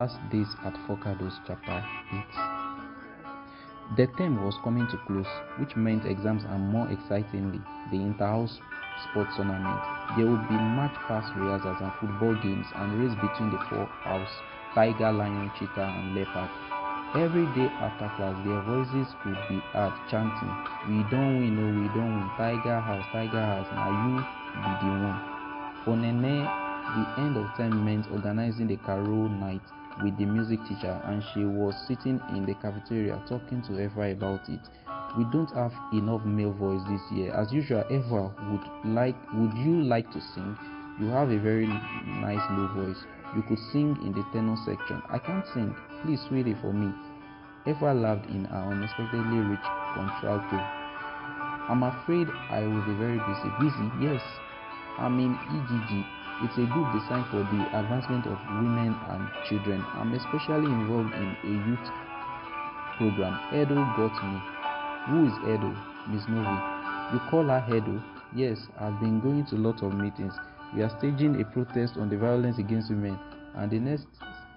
Last days at FORCADOS chapter 8. The term was coming to close, which meant exams and more excitingly, the inter-house sports tournament. There would be match pass rehearsals and football games and race between the four house, tiger, lion, cheetah and leopard. Every day after class, their voices could be heard chanting, "We don't win, oh we don't win, tiger house, now you be the one." For Nene, the end of term meant organizing the carol night with the music teacher, and she was sitting in the cafeteria talking to Eva about it. "We don't have enough male voice this year. As usual, Eva, would you like to sing? You have a very nice low voice. You could sing in the tenor section." "I can't sing. Please, sweetie, for me." Eva laughed in her unexpectedly rich contralto. "I'm afraid I will be very busy." "Busy? Yes. I'm in EGG. It's a group designed for the advancement of women and children. I'm especially involved in a youth program. Edo got me." "Who is Edo?" "Miss Novi." "You call her Edo?" "Yes, I've been going to lots of meetings. We are staging a protest on the violence against women, and the next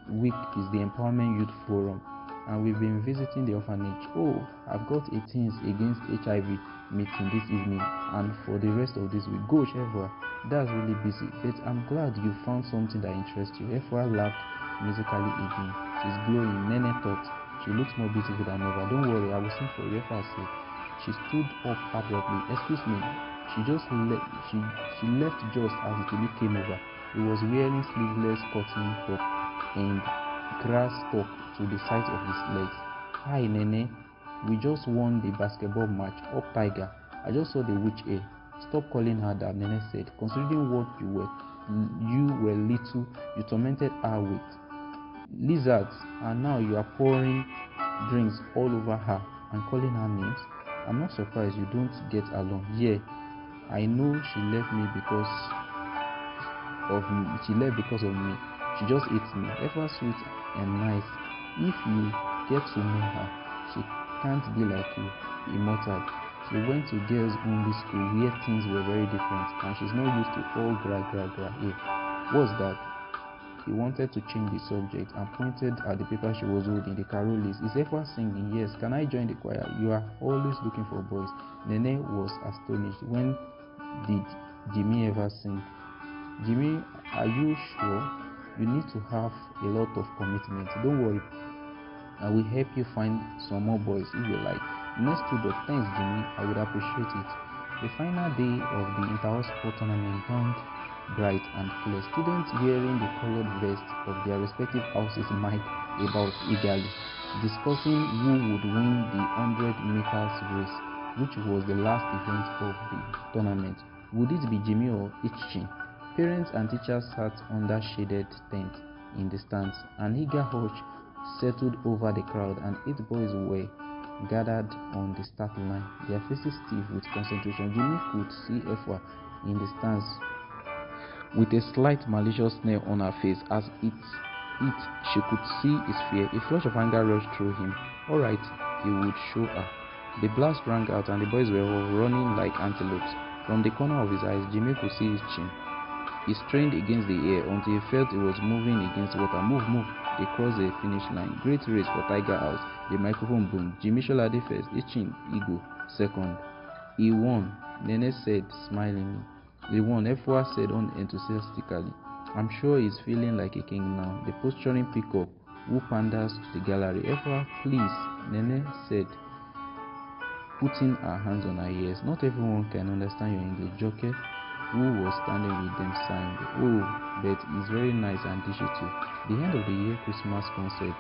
week is the Empowerment Youth Forum, and we've been visiting the orphanage. Oh, I've got a Teens Against HIV meeting this evening and for the rest of this week." "Gosh, Eva, that's really busy, but I'm glad you found something that interests you." Eva laughed musically again. "She's glowing," Nene thought. "She looks more beautiful than ever. Don't worry, I will sing for you," Eva said. She stood up abruptly. "Excuse me." She left just as Jimmy came over. He was wearing sleeveless cotton top and grass stuck to the sides of his legs. "Hi, Nene. We just won the basketball match. Up Tiger. I just saw the witch hair." "Stop calling her that," Nene said. "Considering what you were little, you tormented her with lizards, and now you are pouring drinks all over her and calling her names. I'm not surprised you don't get along." "Yeah, I know she left because of me. She just hates me." Ever sweet and nice. If you get to know her, she can't be like you, immortal. She went to girls only school where things were very different, and she's not used to all gra gra gra here." "What's that?" He wanted to change the subject and pointed at the paper she was holding, the carol list. "Is Efa singing?" "Yes." "Can I join the choir? You are always looking for boys." Nene was astonished. "When did Jimmy ever sing?" "Jimmy, are you sure? You need to have a lot of commitment. Don't worry, I will help you find some more boys if you like." Nene stood up. "Thanks, Jimmy. I would appreciate it." The final day of the inter-house sport tournament dawned bright and clear. Students wearing the colored vests of their respective houses mic'd about eagerly, discussing who would win the 100 meters race, which was the last event of the tournament. Would it be Jimmy or Ichin? Parents and teachers sat under shaded tents in the stands. An eager hush settled over the crowd, and 8 boys were gathered on the start line, their faces stiff with concentration. Jimmy could see Efwa in the stands with a slight malicious sneer on her face. As she could see his fear. A flush of anger rushed through him. All right, he would show her. The blast rang out, and the boys were running like antelopes. From the corner of his eyes, Jimmy could see his chin. He strained against the air until he felt he was moving against water. "Move, move." They crossed the finish line. Great race for Tiger House. The microphone boomed. Jimmy Sholade first, Ichin Igo second. "He won," Nene said smilingly. "He won," Efwa said unenthusiastically. "I'm sure he's feeling like a king now." The posturing peacock who panders to the gallery. "Efwa, please," Nene said, putting her hands on her ears. "Not everyone can understand your English." Joke, who was standing with them, signed. "Oh, but he's very nice and dishy too." The end of the year Christmas concert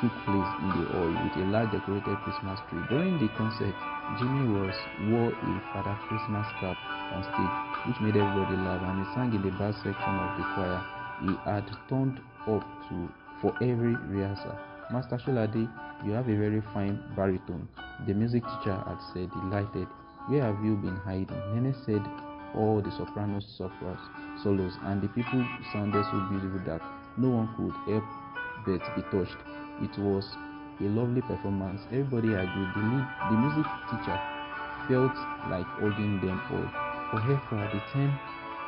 took place in the hall with a large decorated Christmas tree. During the concert, Jimmy wore a Father Christmas cap on stage, which made everybody laugh, and he sang in the bass section of the choir he had turned up for every rehearsal. "Master Sholade, you have a very fine baritone," the music teacher had said, delighted. "Where have you been hiding?" Nene said all the soprano solos, and the people sounded so beautiful that no one could help but be touched. It was a lovely performance. Everybody agreed. The music teacher felt like hugging them all. For Hefra, the term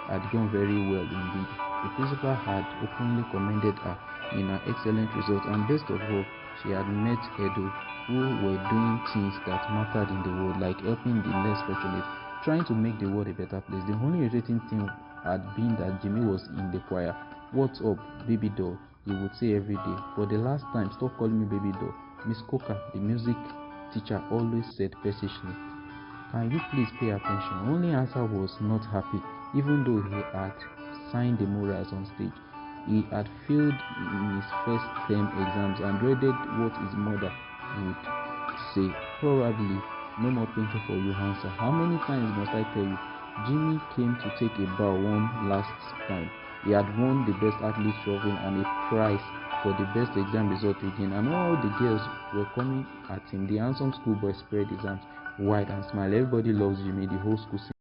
had gone very well indeed. The principal had openly commended her. in her excellent results, and best of all, she had met Edo, who were doing things that mattered in the world, like helping the less fortunate, trying to make the world a better place. The only irritating thing had been that Jimmy was in the choir. "What's up, baby doll?" he would say every day. "For the last time, stop calling me baby doll," Miss Coca, the music teacher, always said persistently. "Can you please pay attention?" Only answer was not happy, even though he had signed the morals on stage. He had failed in his first term exams and dreaded what his mother would say. "Probably no more painting for you, Hansa. How many times must I tell you?" Jimmy came to take a bow one last time. He had won the best athlete trophy and a prize for the best exam result again, and all the girls were coming at him. The handsome schoolboy spread his arms wide and smiled. Everybody loves Jimmy, the whole school